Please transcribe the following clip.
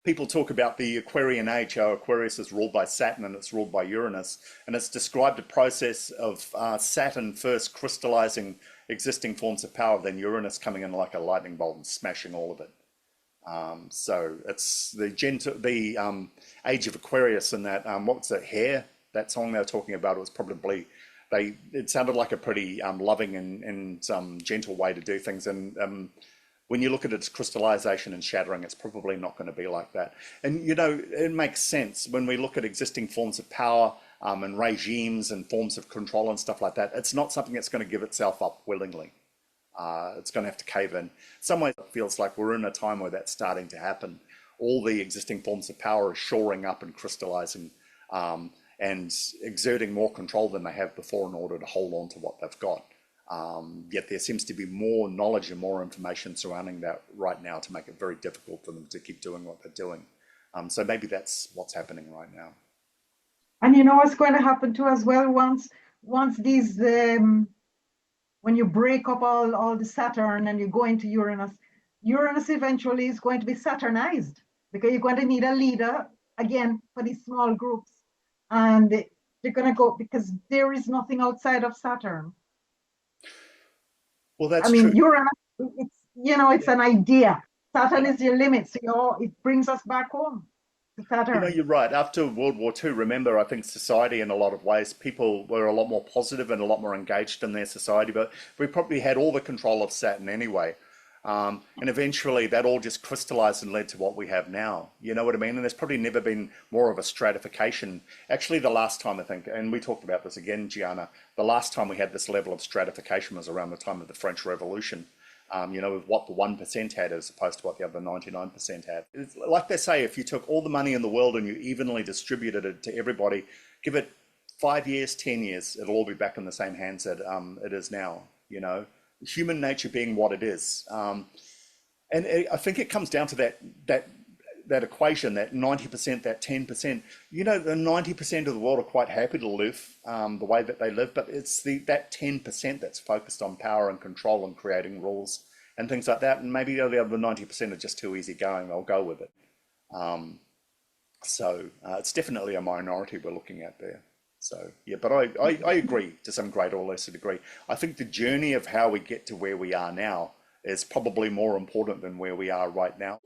People talk about the Aquarian Age, how Aquarius is ruled by Saturn and it's ruled by Uranus, and it's described a process of Saturn first crystallizing existing forms of power, then Uranus coming in like a lightning bolt and smashing all of it. So it's the age of Aquarius, and that what was it, Hair? That song they were talking about, it was probably it sounded like a pretty loving and gentle way to do things, and when you look at its crystallization and shattering, it's probably not going to be like that. And you know, it makes sense when we look at existing forms of power and regimes and forms of control and stuff like that. It's not something that's going to give itself up willingly. It's going to have to cave in. In some ways, it feels like we're in a time where that's starting to happen. All the existing forms of power are shoring up and crystallizing and exerting more control than they have before in order to hold on to what they've got. Yet there seems to be more knowledge and more information surrounding that right now to make it very difficult for them to keep doing what they're doing. So maybe that's what's happening right now. And you know what's going to happen too as well once these when you break up all the Saturn and you go into Uranus, Uranus eventually is going to be Saturnized because you're going to need a leader again for these small groups, and they're going to go because there is nothing outside of Saturn. Well, that's I mean, true. Uranus, it's it's Yeah. an idea. Saturn And is your limit, so it brings us back home to you know, Saturn. you're right. After World War II, remember, I think society in a lot of ways, people were a lot more positive and a lot more engaged in their society, but we probably had all the control of Saturn anyway. And eventually that all just crystallized and led to what we have now. You know what I mean? And there's probably never been more of a stratification. Actually, the last time I think, and we talked about this again, Gianna, the last time we had this level of stratification was around the time of the French Revolution. You know, with what the 1% had as opposed to what the other 99% had. It's like they say, if you took all the money in the world and you evenly distributed it to everybody, give it 5 years, 10 years, it'll all be back in the same hands that it is now, you know, human nature being what it is. I think it comes down to that equation, that 90%, that 10%. You know, the 90% of the world are quite happy to live the way that they live, but it's that 10% that's focused on power and control and creating rules and things like that. And maybe the other 90% are just too easygoing. They'll go with it. It's definitely a minority we're looking at there. So yeah, but I agree to some greater or lesser degree. I think the journey of how we get to where we are now is probably more important than where we are right now.